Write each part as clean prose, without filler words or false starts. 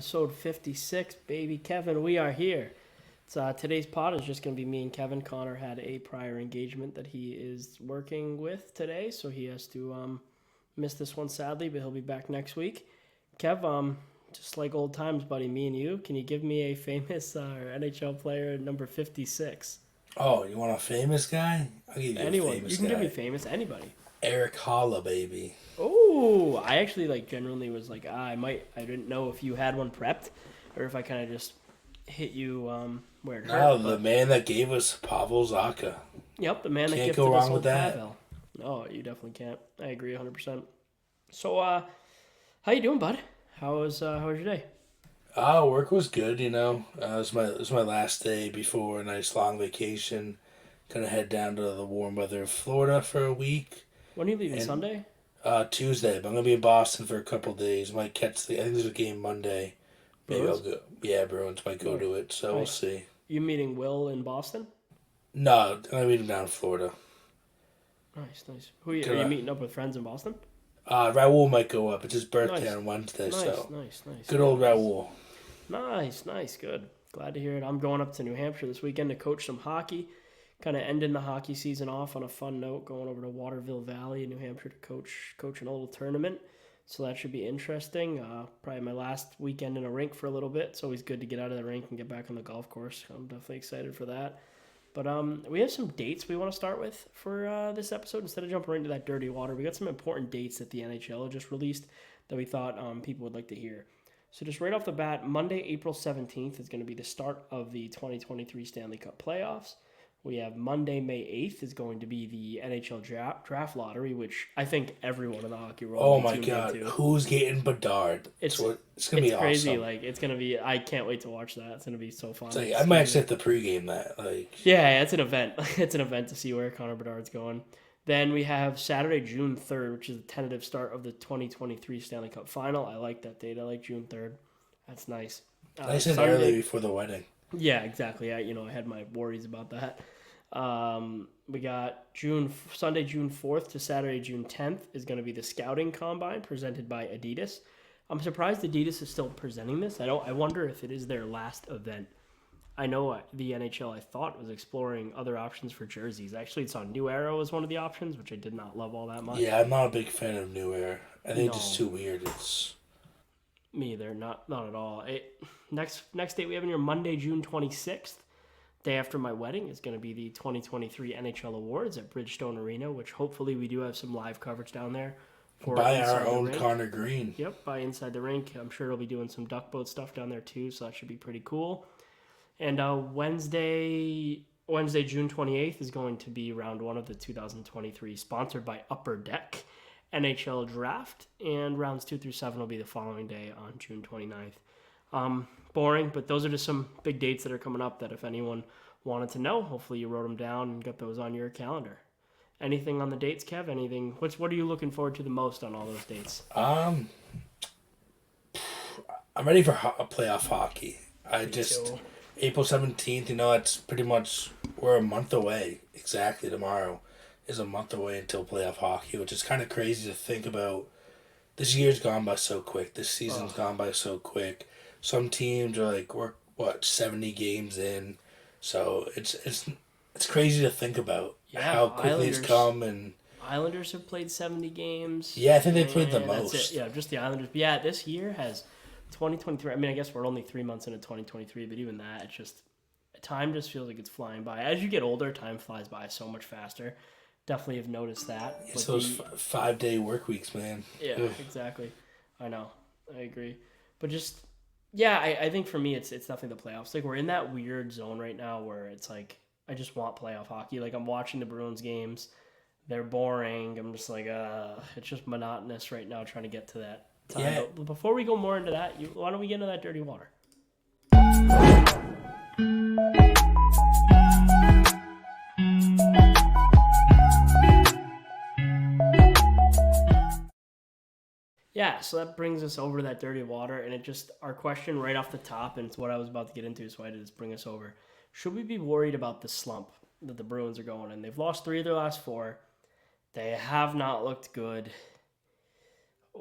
episode 56, baby. Kevin, we are here. Today's pod is just going to be me and Kevin. Connor had a prior engagement that he is working with today, so he has to miss this one sadly, but he'll be back next week. Kev, just like old times, buddy, me and you, can you give me a famous NHL player number 56? Oh, you want a famous guy? I'll give you Anyone. a famous You can guy. give me famous, anybody. Eric Holla, baby. Oh, I actually genuinely was I didn't know if you had one prepped or if I kind of just hit you where it hurt. No, the man that gave us Pavel Zacha. Yep, the man that Can't gifted go us wrong old with that. Pavel. No, you definitely can't. I agree 100%. So, how you doing, bud? How was your day? Work was good, you know. It was my last day before a nice long vacation. Gonna head down to the warm weather of Florida for a week. When are you leaving? Sunday? Tuesday, but I'm gonna be in Boston for a couple days. Might catch I think there's a game Monday. Maybe Bruins? I'll go. Yeah, Bruins might go to it, so we'll Nice. see. You meeting Will in Boston? No, I'm gonna meet him down in Florida. Nice. Are you Correct. meeting up with friends in Boston? Raul might go up. It's his birthday Nice. on Wednesday, Nice, so nice. good old Raul. Nice, good. Glad to hear it. I'm going up to New Hampshire this weekend to coach some hockey. Kind of ending the hockey season off on a fun note, going over to Waterville Valley in New Hampshire to coach an little tournament. So that should be interesting. Probably my last weekend in a rink for a little bit. It's always good to get out of the rink and get back on the golf course. I'm definitely excited for that. But we have some dates we want to start with for this episode. Instead of jumping right into that dirty water, we got some important dates that the NHL just released that we thought people would like to hear. So just right off the bat, Monday, April 17th is going to be the start of the 2023 Stanley Cup playoffs. We have Monday, May 8th is going to be the NHL draft lottery, which I think everyone in the hockey world Oh will my be tuned god, into. who's getting Bedard? It's gonna be crazy. awesome. It's gonna be. I can't wait to watch that. It's gonna be so fun. I might actually have to pregame that. Yeah, it's an event. It's an event to see where Connor Bedard's going. Then we have Saturday, June 3rd, which is the tentative start of the 2023 Stanley Cup Final. I like that date. I like June 3rd. That's nice. Nice and Sunday- early before the wedding. Yeah, exactly. I had my worries about that. We got Sunday, June 4th to Saturday, June 10th is going to be the Scouting Combine presented by Adidas. I'm surprised Adidas is still presenting this. I wonder if it is their last event. I know the NHL, I thought, was exploring other options for jerseys. Actually, it's on New Era was one of the options, which I did not love all that much. Yeah, I'm not a big fan of New Era. I think No. it's just too weird. It's Me either. Not at all. Next date we have in here, Monday, June 26th. Day after my wedding is going to be the 2023 NHL Awards at Bridgestone Arena, which hopefully we do have some live coverage down there. by Inside our the own Rink. Connor Green. Yep, by Inside the Rink. I'm sure it'll be doing some duck boat stuff down there too, so that should be pretty cool. And Wednesday, June 28th is going to be round one of the 2023, sponsored by Upper Deck NHL Draft, and rounds 2 through 7 will be the following day on June 29th. Boring, but those are just some big dates that are coming up that if anyone wanted to know, hopefully you wrote them down and got those on your calendar. Anything on the dates, Kev? Anything? What are you looking forward to the most on all those dates? I'm ready for playoff hockey. too. April 17th, it's pretty much, we're a month away. Exactly tomorrow is a month away until playoff hockey, which is kind of crazy to think about. This year's gone by so quick. This season's gone by so quick. Some teams are we're 70 games in, so it's crazy to think about how quickly it's come. And Islanders have played 70 games. yeah, I think they played the and that's most. it. Yeah, just the Islanders. But yeah, this year has 2023. I mean, I guess we're only 3 months into 2023, but even that, it's just time just feels like it's flying by. As you get older, time flies by so much faster. Definitely have noticed that. It's those 5-day work weeks, man. Yeah, Ugh. exactly. I know. I agree. But just, yeah, I think for me, it's definitely the playoffs. We're in that weird zone right now where it's I just want playoff hockey. I'm watching the Bruins games. They're boring. I'm just it's just monotonous right now trying to get to that time. Yeah. But before we go more into that, why don't we get into that dirty water? Yeah, so that brings us over to that dirty water, and our question right off the top, and it's what I was about to get into, so I had to just bring us over. Should we be worried about the slump that the Bruins are going in? They've lost 3 of their last 4. They have not looked good.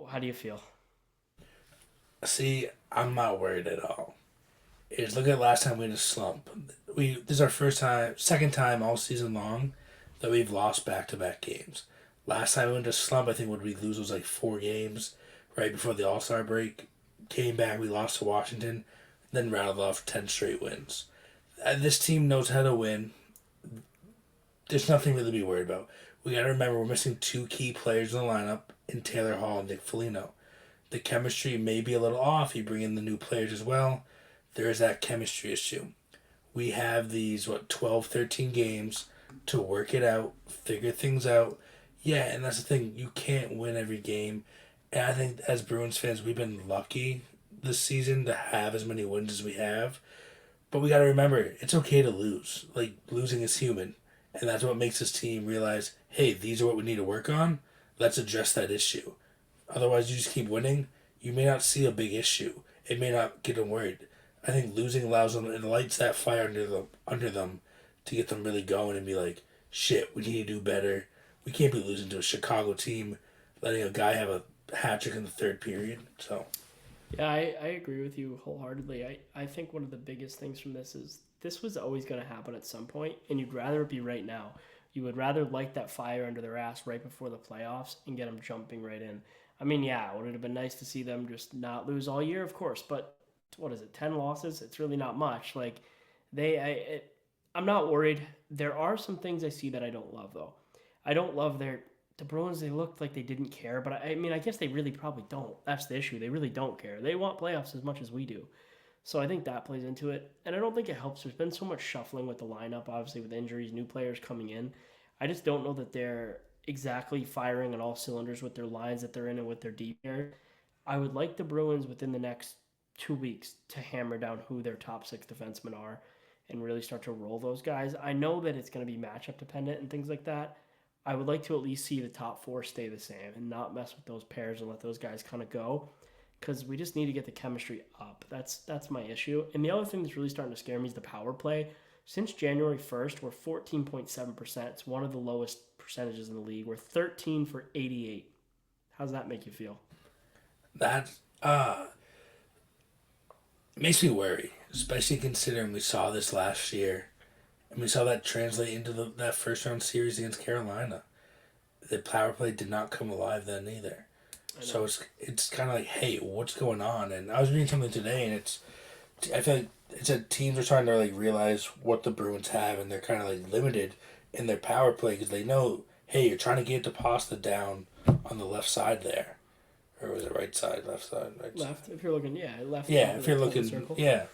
How do you feel? See, I'm not worried at all. Is look at last time we had a slump. This is our second time all season long that we've lost back to back games. Last time we went to slump, I think what we lose was like 4 games right before the All Star break. Came back, we lost to Washington, then rattled off 10 straight wins. This team knows how to win. There's nothing really to be worried about. We got to remember we're missing two key players in the lineup in Taylor Hall and Nick Foligno. The chemistry may be a little off. You bring in the new players as well. There is that chemistry issue. We have these, 12, 13 games to work it out, figure things out. Yeah, and that's the thing. You can't win every game. And I think as Bruins fans, we've been lucky this season to have as many wins as we have. But we got to remember, it's okay to lose. Like, losing is human. And that's what makes this team realize, hey, these are what we need to work on. Let's address that issue. Otherwise, you just keep winning. You may not see a big issue. It may not get them worried. I think losing allows them, it lights that fire under them to get them really going and be like, shit, we need to do better. We can't be losing to a Chicago team, letting a guy have a hat trick in the third period. So, Yeah, I agree with you wholeheartedly. I think one of the biggest things from this is this was always going to happen at some point, and you'd rather it be right now. You would rather light that fire under their ass right before the playoffs and get them jumping right in. I mean, yeah, would it have been nice to see them just not lose all year? Of course, but what is it, 10 losses? It's really not much. Like, I'm not worried. There are some things I see that I don't love, though. I don't love the Bruins. They looked like they didn't care, but I mean, I guess they really probably don't. That's the issue. They really don't care. They want playoffs as much as we do. So I think that plays into it. And I don't think it helps. There's been so much shuffling with the lineup, obviously, with injuries, new players coming in. I just don't know that they're exactly firing on all cylinders with their lines that they're in and with their deep air. I would like the Bruins within the next 2 weeks to hammer down who their top six defensemen are and really start to roll those guys. I know that it's going to be matchup dependent and things like that. I would like to at least see the top four stay the same and not mess with those pairs and let those guys kind of go because we just need to get the chemistry up. That's my issue. And the other thing that's really starting to scare me is the power play. Since January 1st, we're 14.7%. It's one of the lowest percentages in the league. We're 13 for 88. How's that make you feel? that makes me worry, especially considering we saw this last year. And we saw that translate into that first round series against Carolina. The power play did not come alive then either. So it's kind of like, hey, what's going on? And I was reading something today, and I feel like it said teams are trying to like realize what the Bruins have, and they're kind of like limited in their power play because they know, hey, you're trying to get the pasta down on the left side there, or was it right side, left side, right side? Left, if you're looking, yeah, left. Yeah, if you're looking, circle. yeah.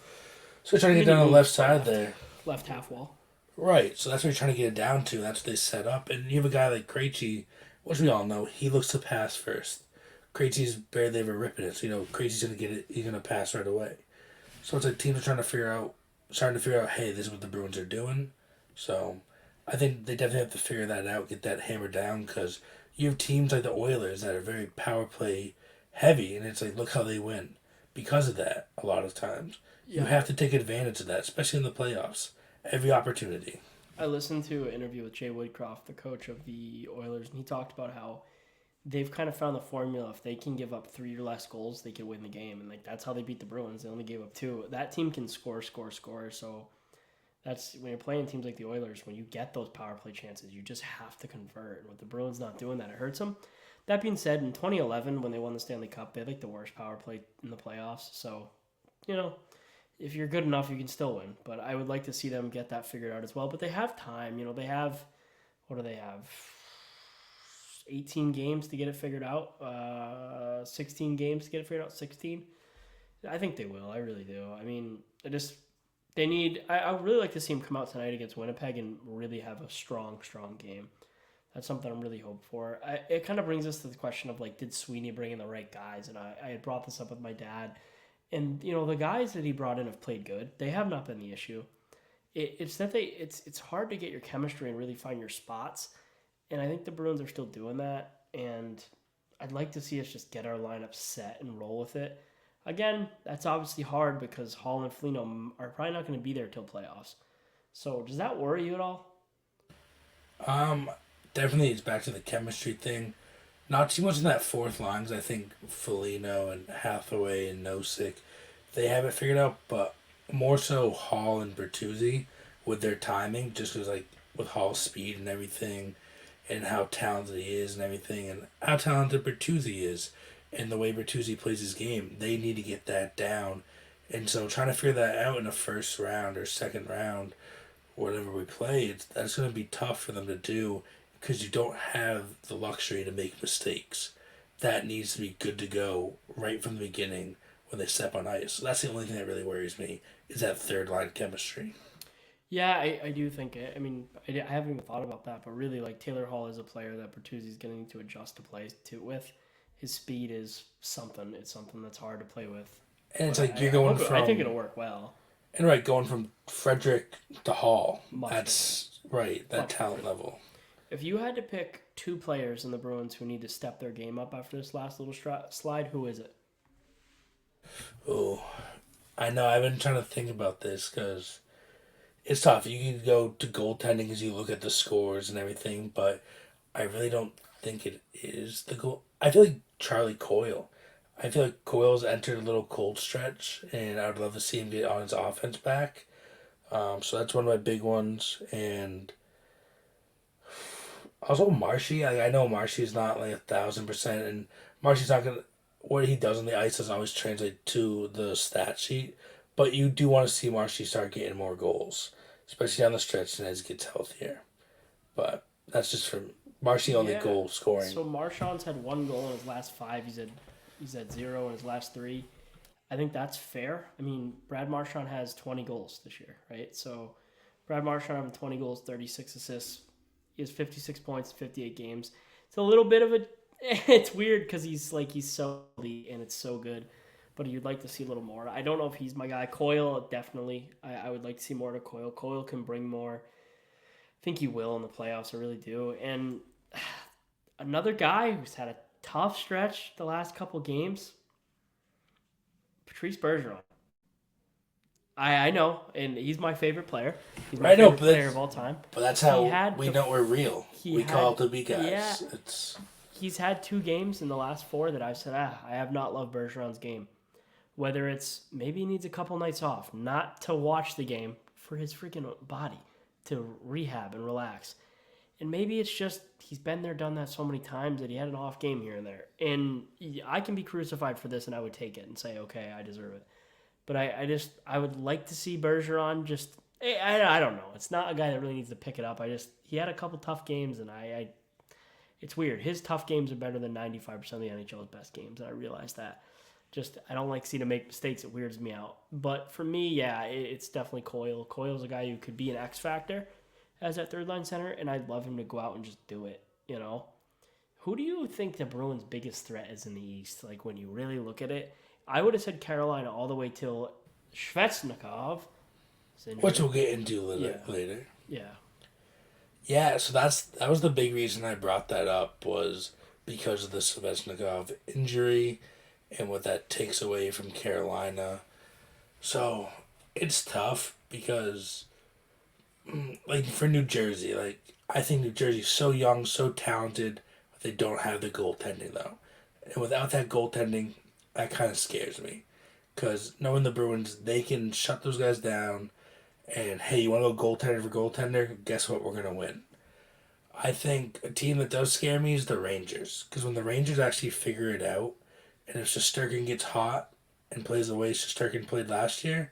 So you're trying to get down on the left side left. there. Left half wall. Right, so that's what you're trying to get it down to. That's what they set up. And you have a guy like Krejci, which we all know, he looks to pass first. Krejci's barely ever ripping it, so Krejci's gonna get it. He's gonna pass right away. So it's like teams are starting to figure out, hey, this is what the Bruins are doing. So I think they definitely have to figure that out, get that hammered down, because you have teams like the Oilers that are very power play heavy, and it's like, look how they win because of that. A lot of times, you have to take advantage of that, especially in the playoffs. Every opportunity. I listened to an interview with Jay Woodcroft, the coach of the Oilers, and he talked about how they've kind of found the formula. If they can give up 3 or less goals, they can win the game, and like that's how they beat the Bruins. They only gave up 2. That team can score. So that's when you're playing teams like the Oilers. When you get those power play chances, you just have to convert. And with the Bruins not doing that, it hurts them. That being said, in 2011 when they won the Stanley Cup, they had like the worst power play in the playoffs. So, if you're good enough, you can still win. But I would like to see them get that figured out as well. But they have time. They have, what do they have? 18 games to get it figured out. 16 games to get it figured out. 16. I think they will. I really do. I mean, I would really like to see them come out tonight against Winnipeg and really have a strong, strong game. That's something I'm really hoping for. It kind of brings us to the question of, like, did Sweeney bring in the right guys? And I had brought this up with my dad. And the guys that he brought in have played good. They have not been the issue. It's that it's hard to get your chemistry and really find your spots. And I think the Bruins are still doing that. And I'd like to see us just get our lineup set and roll with it. Again, that's obviously hard because Hall and Foligno are probably not going to be there till playoffs. So does that worry you at all? Definitely it's back to the chemistry thing. Not too much in that fourth line, 'cause I think Foligno and Hathaway and Nosek, they have it figured out, but more so Hall and Bertuzzi with their timing, just because, like, with Hall's speed and everything, and how talented he is and everything, and how talented Bertuzzi is, and the way Bertuzzi plays his game, they need to get that down. And so trying to figure that out in a first round or second round, whatever we play, that's going to be tough for them to do because you don't have the luxury to make mistakes. That needs to be good to go right from the beginning when they step on ice. So that's the only thing that really worries me is that third line chemistry. Yeah, I do think it. I mean, I haven't even thought about that, but really, like Taylor Hall is a player that Bertuzzi's going to need to adjust to play to with. His speed is something. It's something that's hard to play with. And it's But like you're going from, I think it'll work well. and right, going from Frederick to Hall. Much That's right, that Much talent different. level. If you had to pick two players in the Bruins who need to step their game up after this last little slide, who is it? Oh, I know. I've been trying to think about this because it's tough. You can go to goaltending as you look at the scores and everything, but I really don't think it is the goal. I feel like Charlie Coyle. I feel like Coyle's entered a little cold stretch, and I would love to see him get on his offense back. So that's one of my big ones, and also Marshy. I know Marshy's not like 1,000%, and Marshy's not gonna. What he does on the ice doesn't always translate to the stat sheet, but you do want to see Marshy start getting more goals, especially on the stretch and as he gets healthier. But that's just from Marshy only Yeah. goal scoring. So Marchand's had one goal in his last five. He's had zero in his last three. I think that's fair. I mean, Brad Marchand has 20 goals this year, right? So Brad Marchand having 20 goals, 36 assists. He has 56 points, 58 games. It's a little bit of a. It's weird because he's so elite and it's so good, but you'd like to see a little more. I don't know if he's my guy. Coyle, definitely. I would like to see more to Coyle. Coyle can bring more. I think he will in the playoffs. I really do. And another guy who's had a tough stretch the last couple games, Patrice Bergeron. I know, and he's my favorite player. He's my I know, favorite player of all time. but that's He how had we the know we're real. We call it to be guys. yeah. It's He's had two games in the last four that I've said, I have not loved Bergeron's game. Whether it's maybe he needs a couple nights off, not to watch the game, for his freaking body, to rehab and relax. And maybe it's just he's been there, done that so many times that he had an off game here and there. And I can be crucified for this and I would take it and say, okay, I deserve it. But I would like to see Bergeron just, I don't know. It's not a guy that really needs to pick it up. He had a couple tough games and it's weird. His tough games are better than 95% of the NHL's best games, and I realize that. Just, I don't like seeing him make mistakes. It weirds me out. But for me, yeah, it's definitely Coyle. Coyle's a guy who could be an X factor as that third line center, and I'd love him to go out and just do it, you know? Who do you think the Bruins' biggest threat is in the East? Like, when you really look at it, I would have said Carolina all the way till Svechnikov. which we'll get into Yeah. later. Yeah. Yeah, so that was the big reason I brought that up was because of the Svechnikov injury and what that takes away from Carolina. So it's tough because, like, for New Jersey, like, I think New Jersey's so young, so talented, but they don't have the goaltending, though. And without that goaltending, that kind of scares me. Because knowing the Bruins, they can shut those guys down. And, hey, you want to go goaltender for goaltender? Guess what? We're going to win. I think a team that does scare me is the Rangers. Because when the Rangers actually figure it out, and if Shesterkin gets hot and plays the way Shesterkin played last year,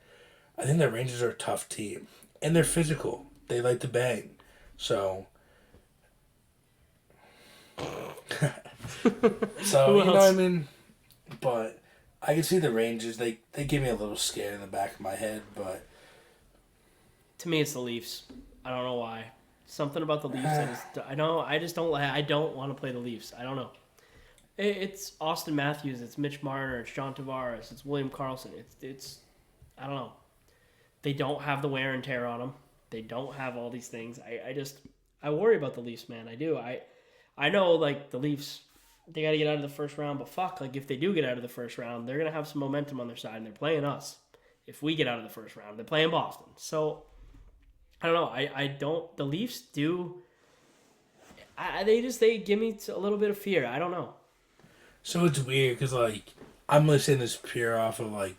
I think the Rangers are a tough team. And they're physical. They like to bang. So, Who you know what else? I mean? But I can see the Rangers. They give me a little scare in the back of my head, but To me, it's the Leafs. I don't know why. Something about the Leafs. I just don't like. I don't want to play the Leafs. I don't know. It's Austin Matthews. It's Mitch Marner. It's John Tavares. It's William Karlsson. It's. I don't know. They don't have the wear and tear on them. They don't have all these things. I worry about the Leafs, man. I do. I know like the Leafs. They got to get out of the first round, but fuck, like if they do get out of the first round, they're gonna have some momentum on their side, and they're playing us. If we get out of the first round, they're playing Boston. So I don't know. I don't. The Leafs do. They give me a little bit of fear. I don't know. So it's weird because like I'm listening to this pure off of like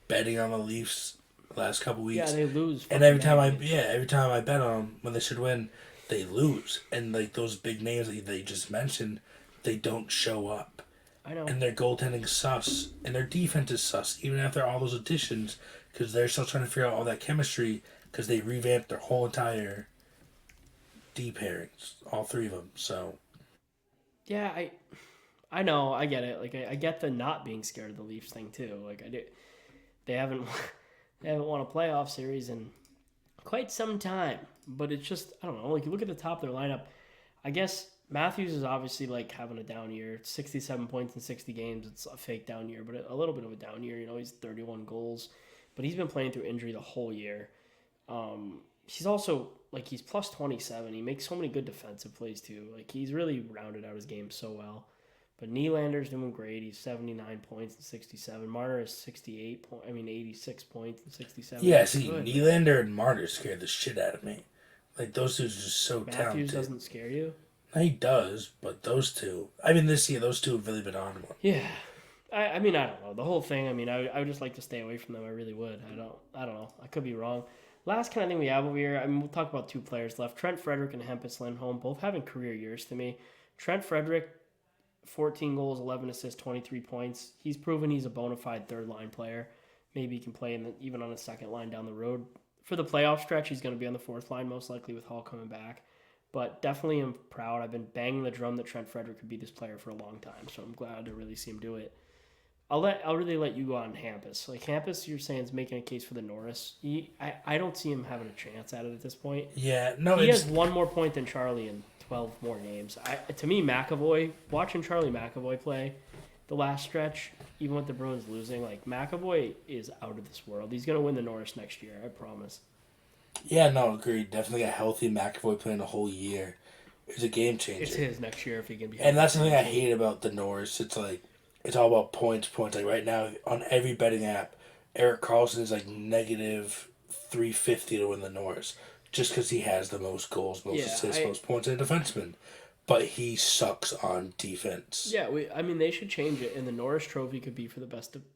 betting on the Leafs the last couple Yeah, weeks, they lose. and Fucking bad games. every time I bet on them when they should win, they lose, and like those big names that you just mentioned, they don't show up, I know. and their goaltending sus, and their defense is sus, even after all those additions, because they're still trying to figure out all that chemistry because they revamped their whole entire D pairings, all three of them. So Yeah, I know. I get it. Like I get the not being scared of the Leafs thing too. Like I do. They haven't they haven't won a playoff series in quite some time. But it's just I don't know. Like you look at the top of their lineup. I guess Matthews is obviously like having a down year. It's 67 points in 60 games. It's a fake down year, but a little bit of a down year. You know, he's 31 goals, but he's been playing through injury the whole year. He's also like he's plus 27. He makes so many good defensive plays too. Like he's really rounded out his game so well. But Nylander's doing great. He's 79 points and 67. Marner is 86 points and 67. yeah, That's see, good. Nylander and Martyr scared the shit out of me. Like those dudes are just so Matthews talented. doesn't scare you? He does, but those two. I mean, this year those two have really been on one. Yeah. I mean, I don't know. The whole thing, I mean, I would just like to stay away from them. I really would. I don't know. I could be wrong. Last kind of thing we have over here, I mean, we'll talk about two players left. Trent Frederick and Hampus Lindholm, both having career years to me. Trent Frederick, 14 goals, 11 assists, 23 points. He's proven he's a bona fide third-line player. Maybe he can play even on a second line down the road. For the playoff stretch, he's going to be on the fourth line, most likely with Hall coming back. But definitely am proud. I've been banging the drum that Trent Frederick could be this player for a long time, so I'm glad to really see him do it. I'll really let you go on Hampus. Like Hampus, you're saying is making a case for the Norris. I don't see him having a chance at it at this point. Yeah, no, He has one more point than Charlie in 12 more games. To me, McAvoy, watching Charlie McAvoy play the last stretch, even with the Bruins losing, like McAvoy is out of this world. He's gonna win the Norris next year, I promise. yeah, no, agreed. Definitely a healthy McAvoy playing a whole year is a game changer. It's his next year if he can be. And that's the thing I hate about the Norris. It's like it's all about points. Like right now on every betting app, Eric Carlson is like negative 350 to win the Norris just because he has the most goals, most assists, most points in a defenseman. But he sucks on defense. Yeah, I mean they should change it, and the Norris Trophy could be for the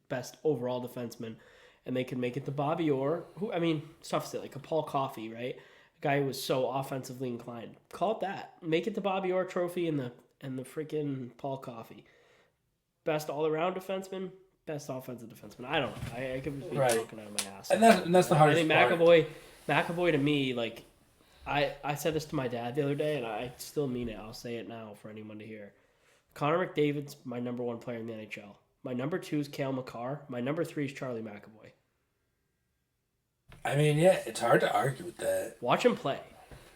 best overall defenseman, and they could make it the Bobby Orr. Who I mean, stuff's it like a Paul Coffey, right? A guy who was so offensively inclined. Call it that. Make it the Bobby Orr Trophy and the freaking Paul Coffey. Best all-around defenseman, best offensive defenseman. I don't know. I could be talking out of my ass. And that's the hardest part. I think McAvoy to me, like, I said this to my dad the other day, and I still mean it. I'll say it now for anyone to hear. Connor McDavid's my number one player in the NHL. My number two is Cale Makar. My number three is Charlie McAvoy. I mean, yeah, it's hard to argue with that. Watch him play.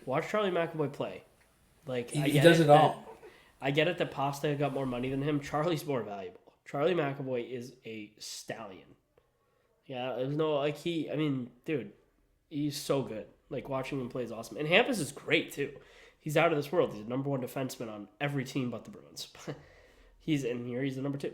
Watch Charlie McAvoy play. Like he does it all. I get it that Pasta got more money than him. Charlie's more valuable. Charlie McAvoy is a stallion. Yeah, there's no like I mean, dude, he's so good. Like watching him play is awesome. And Hampus is great too. He's out of this world. He's the number one defenseman on every team but the Bruins. He's in here. He's the number two,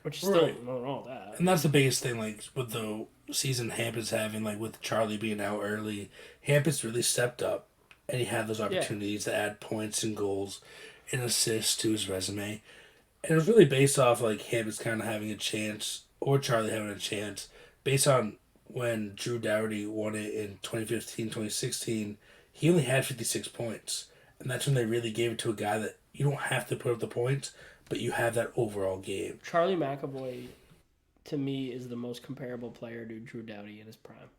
which is still nothing wrong with that. And that's the biggest thing. Like with the season Hampus having, like with Charlie being out early, Hampus really stepped up, and he had those opportunities to add points and goals and assists to his resume. And it was really based off like Hampus kind of having a chance or Charlie having a chance based on when Drew Doughty won it in 2015, 2016, he only had 56 points. And that's when they really gave it to a guy that you don't have to put up the points, but you have that overall game. Charlie McAvoy, to me, is the most comparable player to Drew Doughty in his prime.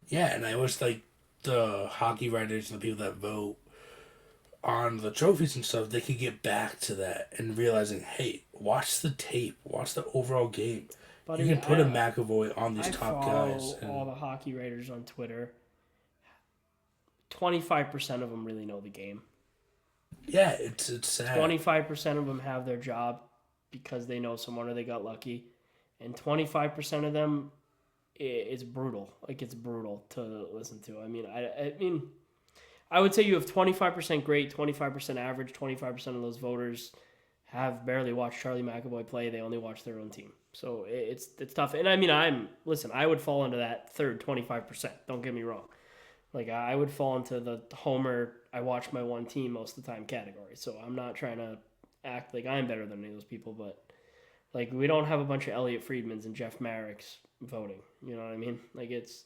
Yeah, and I wish like the hockey writers and the people that vote on the trophies and stuff, they could get back to that and realizing, hey, watch the tape, watch the overall game. But you can put a McAvoy on these top guys. I follow all the hockey writers on Twitter. 25% of them really know the game. Yeah, it's sad. 25% of them have their job because they know someone or they got lucky. And 25% of them, it's brutal. Like, it's brutal to listen to. I mean, I would say you have 25% great, 25% average, 25% of those voters have barely watched Charlie McAvoy play. They only watch their own team. So it's tough. And I mean, I would fall into that third 25%. Don't get me wrong. Like I would fall into the homer, I watch my one team most of the time category. So I'm not trying to act like I'm better than any of those people, but like we don't have a bunch of Elliot Friedmans and Jeff Mareks voting. You know what I mean? Like it's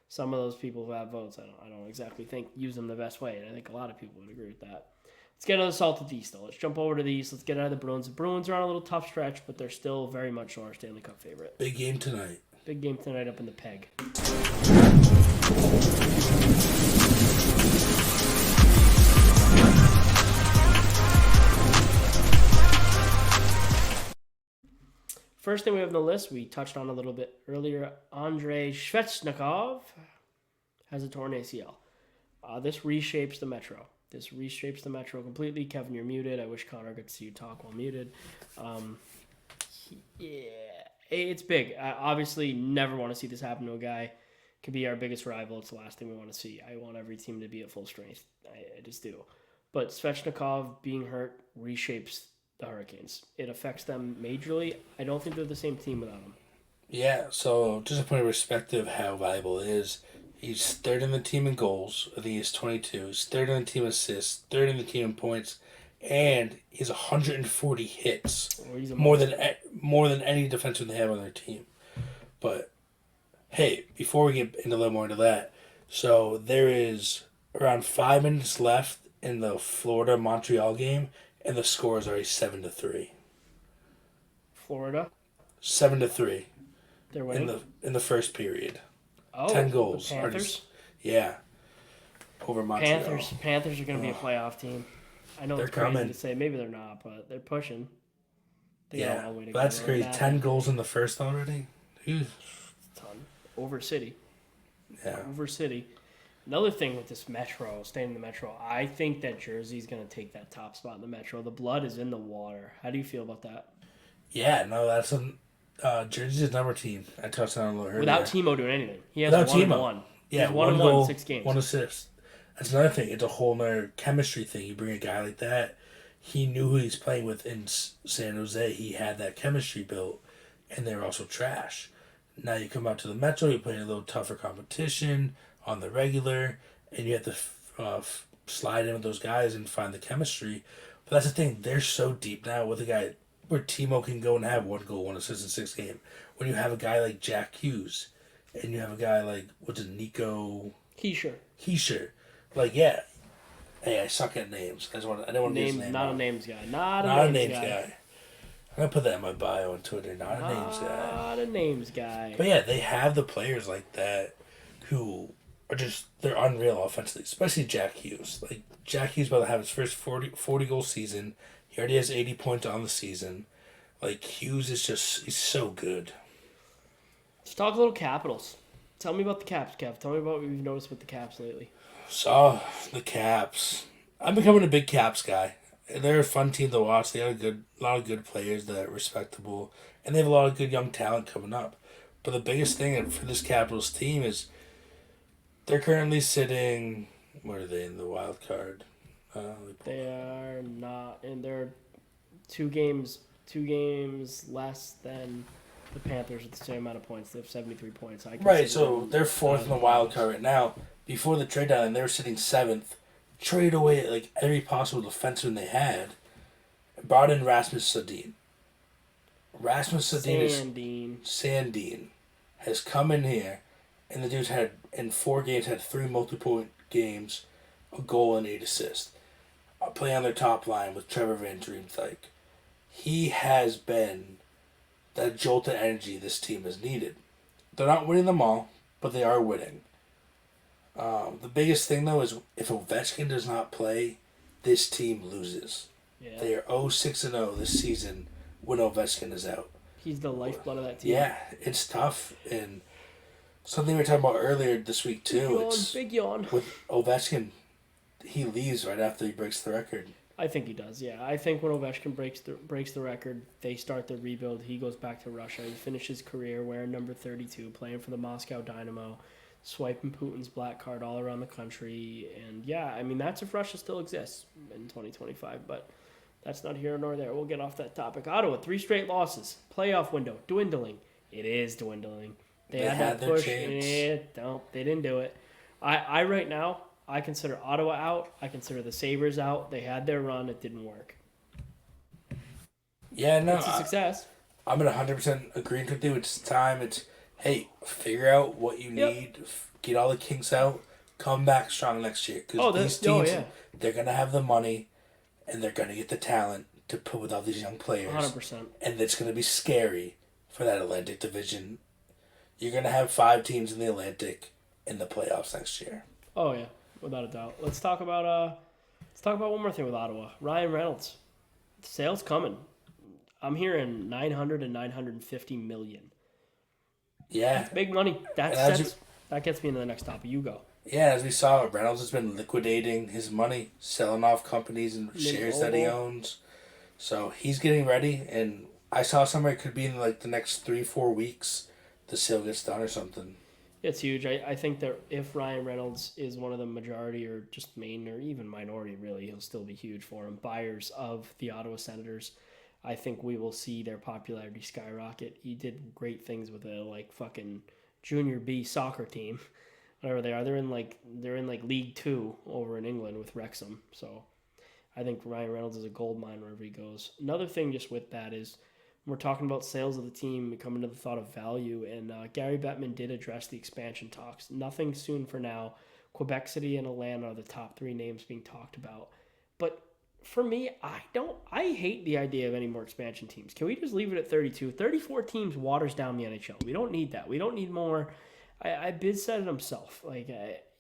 some of those people who have votes. I don't exactly think use them the best way, and I think a lot of people would agree with that. Let's get another salt of the East, though. Let's jump over to the East. Let's get out of the Bruins. The Bruins are on a little tough stretch, but they're still very much so our Stanley Cup favorite. Big game tonight. Big game tonight up in the Peg. First thing we have on the list, we touched on a little bit earlier. Andrei Svechnikov has a torn ACL. This reshapes the Metro. This reshapes the Metro completely. Kevin, you're muted. I wish Connor could see you talk while muted. Yeah, it's big. I obviously never want to see this happen to a guy. Could be our biggest rival. It's the last thing we want to see. I want every team to be at full strength. I just do. But Svechnikov being hurt reshapes the Hurricanes. It affects them majorly. I don't think they're the same team without him. Yeah, so just to put in perspective how valuable it is, he's third in the team in goals. I think he's 22. He's third in the team assists, third in the team in points, and he's 140 hits. More than any defenseman they have on their team. But hey, before we get into a little more into that, so there is around 5 minutes left in the Florida-Montreal game, and the score is already 7-3. Florida? 7-3. They're winning? In the first period. Oh, 10 goals. The Panthers? Over Montreal. Panthers are going to be a playoff team. I know it's crazy to say. Maybe they're not, but they're pushing. They got a long way to go. That's crazy. 10 goals in the first already? Ton. Over City. Yeah. Over City. Another thing with this Metro, staying in the Metro, I think that Jersey's going to take that top spot in the Metro. The blood is in the water. How do you feel about that? Yeah, no, that's Jersey's number team. I touched on it a little earlier. Without Timo doing anything. He has without 1-1. Yeah, he's 1-1 in 6 games. 1 assist. That's another thing. It's a whole nother chemistry thing. You bring a guy like that. He knew who he's playing with in San Jose. He had that chemistry built, and they were also trash. Now you come out to the Metro, you're playing a little tougher competition on the regular, and you have to slide in with those guys and find the chemistry. But that's the thing. They're so deep now with a guy where Timo can go and have 1 goal, 1 assist in 6 games. When you have a guy like Jack Hughes, and you have a guy like, Nico... Heischer. Like, yeah. Hey, I suck at names. I didn't want to use his name. Not a names guy. Not a names guy. I'm going to put that in my bio on Twitter. Not a names guy. Not a names guy. But yeah, they have the players like that who are just, they're unreal offensively. Especially Jack Hughes. Like, Jack Hughes about to have his first 40-goal season. He already has 80 points on the season. Like, Hughes is just, he's so good. Let's talk a little Capitals. Tell me about the Caps, Kev. Tell me about what you've noticed with the Caps lately. So, the Caps. I'm becoming a big Caps guy. They're a fun team to watch. They have a lot of good players that are respectable. And they have a lot of good young talent coming up. But the biggest thing for this Capitals team is they're currently sitting... Where are they in the wild card? They are not... And they're two games less than the Panthers with the same amount of points. They have 73 points. Right, so they're 4th in the wild card right now. Before the trade deadline, they were sitting 7th. Traded away like every possible defenseman they had. Brought in Rasmus Sandin. Sandin has come in here, and the dude's had, in 4 games, had 3 multi-point games, a goal and 8 assists. Play on their top line with Trevor Van Riemsdyk. He has been that jolt of energy this team has needed. They're not winning them all, but they are winning. The biggest thing, though, is if Ovechkin does not play, this team loses. Yeah. They are 0-6-0 this season when Ovechkin is out. He's the lifeblood of that team. Yeah, it's tough. And something we were talking about earlier this week, too. Big yawn. With Ovechkin, he leaves right after he breaks the record. I think he does, yeah. I think when Ovechkin breaks the record, they start the rebuild. He goes back to Russia. He finishes his career wearing number 32, playing for the Moscow Dynamo, swiping Putin's black card all around the country. And, yeah, I mean, that's if Russia still exists in 2025. But that's not here nor there. We'll get off that topic. Ottawa, 3 straight losses. Playoff window, dwindling. It is dwindling. They had that push. Chance. They didn't do it. I right now, I consider Ottawa out. I consider the Sabres out. They had their run. It didn't work. Yeah, no, It's a success. I'm in 100% agreement with you. It's time. It's, hey, figure out what you Yep. need, get all the kinks out, come back strong next year. Because these Oh teams, yeah, they're going to have the money and they're going to get the talent to put with all these young players. 100%. And it's going to be scary for that Atlantic division. You're going to have 5 teams in the Atlantic in the playoffs next year. Oh yeah, without a doubt. Let's talk about one more thing with Ottawa. Ryan Reynolds, sales coming. I'm hearing 900 and 950 million. Yeah. That's big money. That gets me into the next topic. You go. Yeah, as we saw, Reynolds has been liquidating his money, selling off companies and shares that he owns. So he's getting ready, and I saw somewhere it could be in like the next 3-4 weeks, the sale gets done or something. It's huge. I think that if Ryan Reynolds is one of the majority or just main or even minority, really, he'll still be huge for him. Buyers of the Ottawa Senators, I think we will see their popularity skyrocket. He did great things with a like fucking junior B soccer team, whatever they are. They're in like League Two over in England with Wrexham. So I think Ryan Reynolds is a gold mine wherever he goes. Another thing just with that is we're talking about sales of the team, we come into the thought of value, and Gary Bettman did address the expansion talks. Nothing soon for now. Quebec City and Atlanta are the top 3 names being talked about. But for me, I hate the idea of any more expansion teams. Can we just leave it at 32? 34 teams waters down the NHL. We don't need that. We don't need more. Biz said it himself.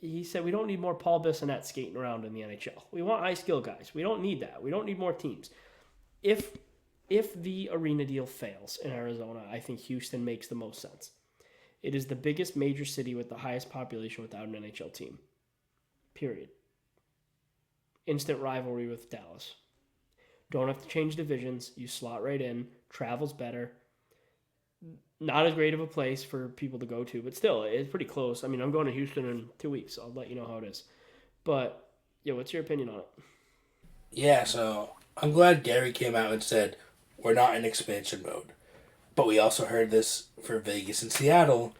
He said we don't need more Paul Bissonnette skating around in the NHL. We want high skill guys. We don't need that. We don't need more teams. If the arena deal fails in Arizona, I think Houston makes the most sense. It is the biggest major city with the highest population without an NHL team. Period. Instant rivalry with Dallas. Don't have to change divisions. You slot right in. Travel's better. Not as great of a place for people to go to, but still, it's pretty close. I mean, I'm going to Houston in 2 weeks. So I'll let you know how it is. But, yeah, what's your opinion on it? Yeah, so I'm glad Gary came out and said we're not in expansion mode. But we also heard this for Vegas and Seattle,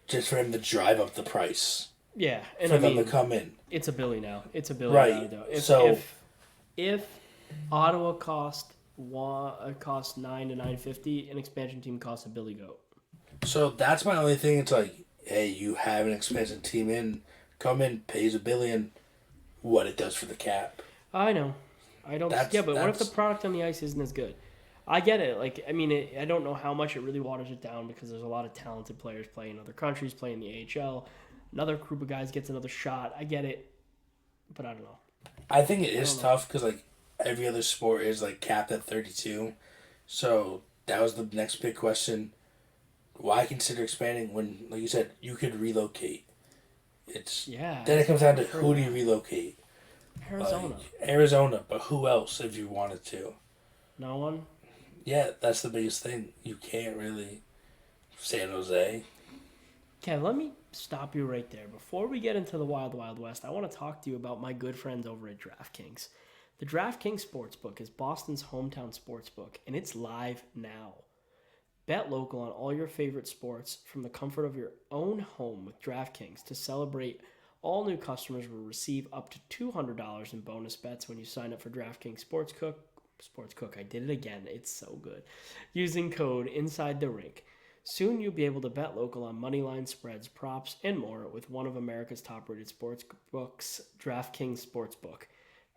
just for him to drive up the price. Yeah, and for them to come in. It's a Billy now. It's a Billy right. Now. If Ottawa cost 9 to 950, an expansion team costs a Billy Goat. So that's my only thing. It's like, hey, you have an expansion team come in, pays $1 billion. What it does for the cap. I know. I don't. But what if the product on the ice isn't as good? I get it. I don't know how much it really waters it down because there's a lot of talented players playing in other countries, playing the AHL. Another group of guys gets another shot. I get it, but I don't know. I think it is tough because every other sport is capped at 32. So that was the next big question. Why consider expanding when, like you said, you could relocate? Then it comes down to who do you relocate? Arizona, but who else if you wanted to? No one? Yeah, that's the biggest thing. You can't really. San Jose. Kev, let me stop you right there. Before we get into the Wild Wild West, I want to talk to you about my good friends over at DraftKings. The DraftKings Sportsbook is Boston's hometown sportsbook, and it's live now. Bet local on all your favorite sports from the comfort of your own home with DraftKings. To celebrate, all new customers will receive up to $200 in bonus bets when you sign up for DraftKings Sportscook. I did it again. It's so good. Using code Inside the Rink. Soon you'll be able to bet local on moneyline spreads, props, and more with one of America's top-rated sportsbooks, DraftKings Sportsbook.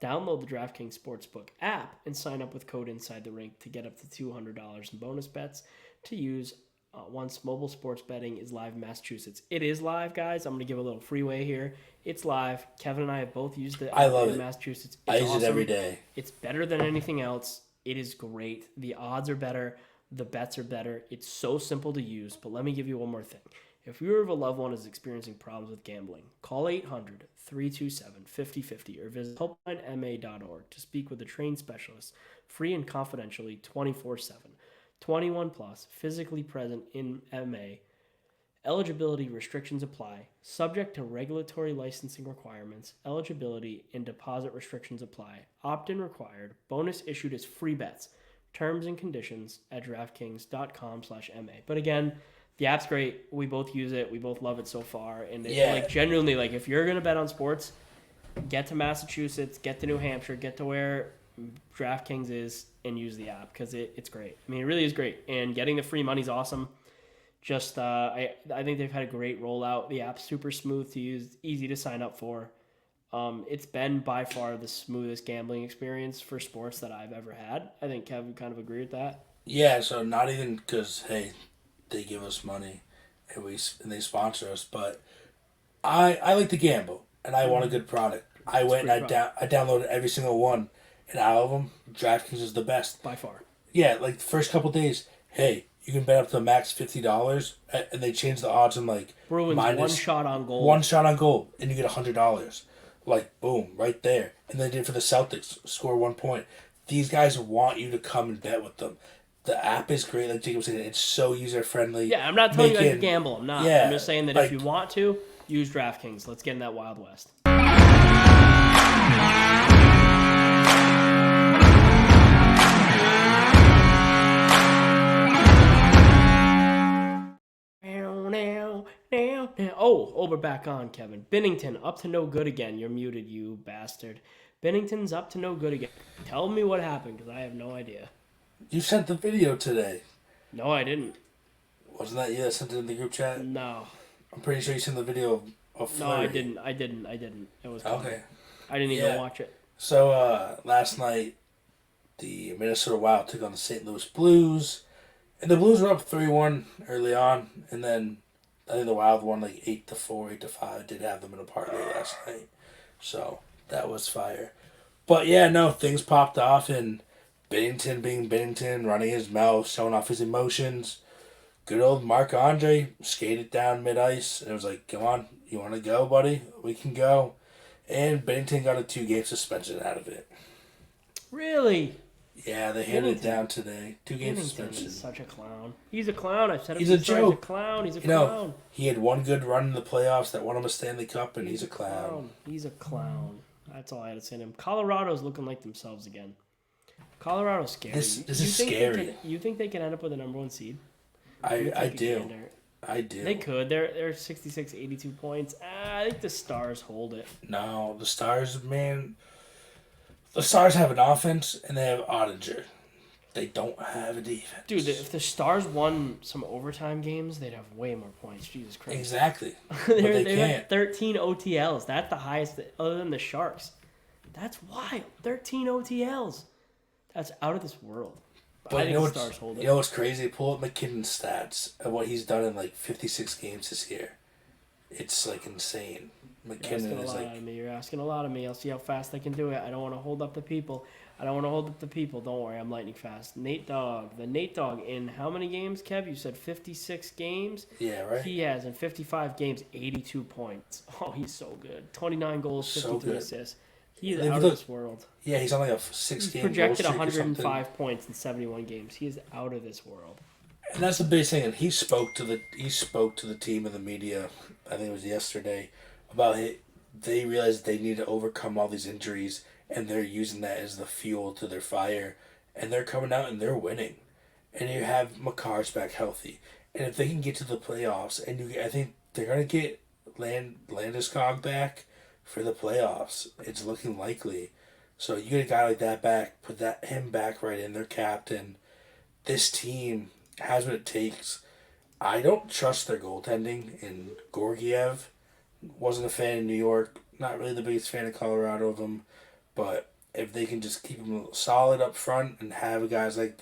Download the DraftKings Sportsbook app and sign up with code Inside the Rink to get up to $200 in bonus bets to use once mobile sports betting is live in Massachusetts. It is live, guys. I'm going to give a little freeway here. It's live. Kevin and I have both used it in Massachusetts. I use it every day. It's better than anything else. It is great. The odds are better. The bets are better. It's so simple to use. But let me give you one more thing. If you or a loved one is experiencing problems with gambling, call 800-327-5050 or visit helplinema.org to speak with a trained specialist, free and confidentially 24/7. 21 plus, physically present in MA. Eligibility restrictions apply. Subject to regulatory licensing requirements. Eligibility and deposit restrictions apply. Opt-in required. Bonus issued as free bets. Terms and conditions at DraftKings.com/MA. But again, The app's great. We both use it. We both love it so far. And Yeah. like genuinely, like if you're gonna bet on sports, get to Massachusetts, get to New Hampshire, get to where DraftKings is, and use the app because it's great. I mean, it really is great. And getting the free money's awesome. Just I think they've had a great rollout. The app's super smooth to use, easy to sign up for. It's been by far the smoothest gambling experience for sports that I've ever had. I think Kevin kind of agree with that. Yeah, so not even because, hey, they give us money and they sponsor us, but I like to gamble and I want a good product. I went and I downloaded every single one, and out of them, DraftKings is the best. By far. Yeah, like the first couple days, hey, you can bet up to the max $50, and they change the odds in like Bruins one shot on goal. One shot on goal, and you get $100. Like boom, right there. And they did for the Celtics, score 1 point. These guys want you to come and bet with them. The app is great, like Jacob was saying. It's so user friendly. Yeah, I'm not telling you guys to gamble. I'm not. Yeah, I'm just saying that if you want to, use DraftKings. Let's get in that Wild West. Oh, we're back on, Kevin. Binnington, up to no good again. You're muted, you bastard. Binnington's up to no good again. Tell me what happened, because I have no idea. You sent the video today. No, I didn't. Wasn't that you that sent it in the group chat? No. I'm pretty sure you sent the video of Fleury. No, I didn't. It was cool. Okay. I didn't even watch it. So, last night, the Minnesota Wild took on the St. Louis Blues. And the Blues were up 3-1 early on. And then I think the Wild won like 8-4, 8-5. Did have them in a parlay last night. So, that was fire. But yeah, no, things popped off. And Binnington being Binnington, running his mouth, showing off his emotions. Good old Marc-Andre skated down mid-ice. And it was like, come on, you want to go, buddy? We can go. And Binnington got a 2-game suspension out of it. Really? Yeah, they handed it down today. 2-game suspension. He's such a clown. He's a clown. I've said it. He's a joke. He's a clown. He's a clown. He had one good run in the playoffs that won him a Stanley Cup, and he's a clown. He's a clown. That's all I had to say to him. Colorado's looking like themselves again. Colorado's scary. This is scary. You think they can end up with a number 1 seed? I do. I do. They could. They're 66, 82 points. I think the Stars hold it. No, the Stars, man. The Stars have an offense, and they have Ottinger. They don't have a defense. Dude, if the Stars won some overtime games, they'd have way more points. Jesus Christ. Exactly. They can't. Had 13 OTLs. That's the highest other than the Sharks. That's wild. 13 OTLs. That's out of this world. But you know what's crazy? Pull up McKinnon's stats and what he's done in like 56 games this year. It's like insane. McKinnon is like... You're asking a lot of me. I'll see how fast I can do it. I don't want to hold up the people. Don't worry, I'm lightning fast. Nate Dogg. The Nate Dogg in how many games, Kev? You said 56 games? Yeah, right? He has, in 55 games, 82 points. Oh, he's so good. 29 goals, 53 assists. He is out of this world. Yeah, he's on like a 6-game projected 105 points in 71 games. He is out of this world. And that's the biggest thing. And he spoke to the team and the media, I think it was yesterday, about it. They realized they need to overcome all these injuries, and they're using that as the fuel to their fire. And they're coming out and they're winning. And you have Makar's back healthy. And if they can get to the playoffs, and I think they're going to get Landeskog back for the playoffs. It's looking likely. So you get a guy like that back, put him back right in, their captain. This team has what it takes. I don't trust their goaltending in Georgiev. Wasn't a fan in New York. Not really the biggest fan of Colorado of them. But if they can just keep them solid up front and have guys like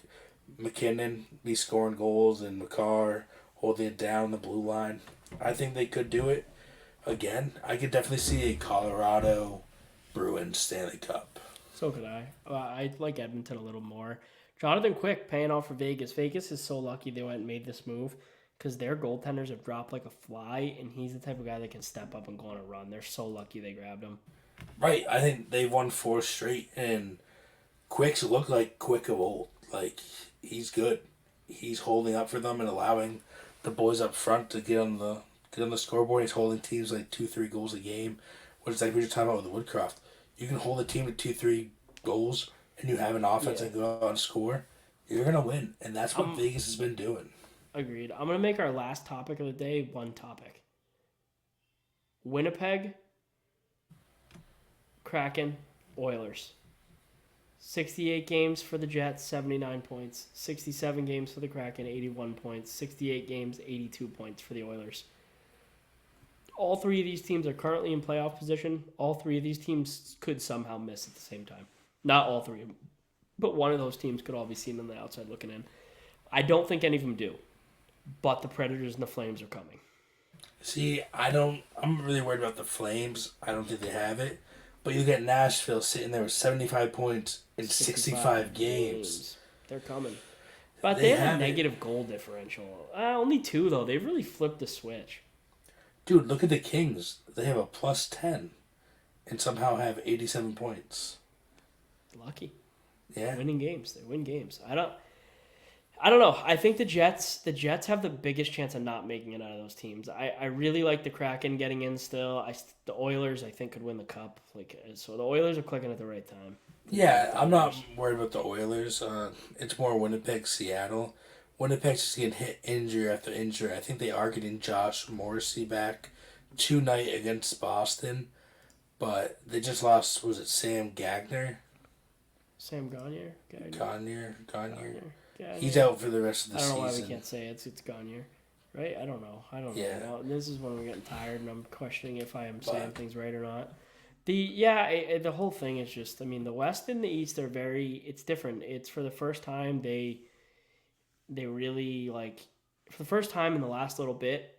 McKinnon be scoring goals and Makar holding it down the blue line, I think they could do it. Again, I could definitely see a Colorado Bruins Stanley Cup. So could I. I like Edmonton a little more. Jonathan Quick paying off for Vegas. Vegas is so lucky they went and made this move because their goaltenders have dropped like a fly, and he's the type of guy that can step up and go on a run. They're so lucky they grabbed him. Right. I think they've won 4 straight, and Quick's look like Quick of old. Like, he's good. He's holding up for them and allowing the boys up front to get on the scoreboard. He's holding teams like 2-3 goals a game, which is like what you're talking about with the Woodcroft. You can hold a team to 2-3 goals, and you have an offense that go out and score. You're gonna win, and that's what Vegas has been doing. Agreed. I'm gonna make our last topic of the day one topic. Winnipeg, Kraken, Oilers. 68 games for the Jets, 79 points. 67 games for the Kraken, 81 points. 68 games, 82 points for the Oilers. All three of these teams are currently in playoff position. All three of these teams could somehow miss at the same time. Not all three of them, but one of those teams could all be seen on the outside looking in. I don't think any of them do, but the Predators and the Flames are coming. See, I'm really worried about the Flames. I don't think they have it. But you get Nashville sitting there with 75 points in 65 games. They're coming. But they have a negative goal differential. Only 2, though. They've really flipped the switch. Dude, look at the Kings. They have a plus 10 and somehow have 87 points. Lucky. Yeah. Winning games. They win games. I don't know. I think the Jets have the biggest chance of not making it out of those teams. I really like the Kraken getting in still. The Oilers, I think, could win the Cup. So the Oilers are clicking at the right time. Yeah, I'm not worried about the Oilers. It's more Winnipeg, Seattle. Winnipeg's just getting hit injury after injury. I think they are getting Josh Morrissey back tonight against Boston. But they just lost, was it Sam Gagner? Sam Gagner? Gagner. Yeah, he's out for the rest of the season. I don't know why we can't say it. It's Gagner. Right? I don't know. Now, this is when we're getting tired and I'm questioning if I am saying things right or not. The whole thing is just, the West and the East are it's different. It's for the first time they really, for the first time in the last little bit,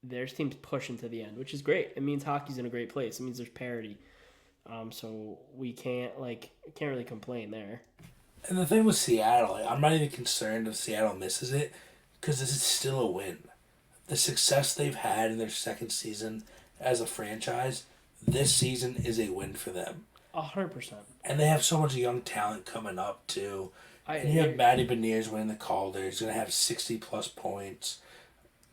there's teams pushing to the end, which is great. It means hockey's in a great place. It means there's parity. So we can't really complain there. And the thing with Seattle, I'm not even concerned if Seattle misses it, because this is still a win. The success they've had in their second season as a franchise, this season is a win for them. 100%. And they have so much young talent coming up, too. And you have Matty Beniers winning the Calder. He's going to have 60-plus points.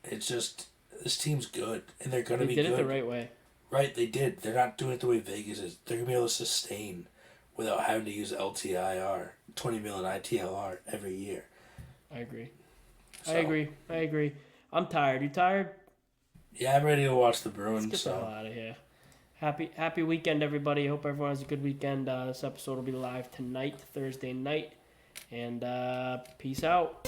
It's just, this team's good, and they're going to be good. They did it the right way. Right, they did. They're not doing it the way Vegas is. They're going to be able to sustain without having to use LTIR, 20 million ITLR every year. I agree. I agree. I'm tired. You tired? Yeah, I'm ready to watch the Bruins. Let's get the hell out of here. Happy weekend, everybody. Hope everyone has a good weekend. This episode will be live tonight, Thursday night. And peace out.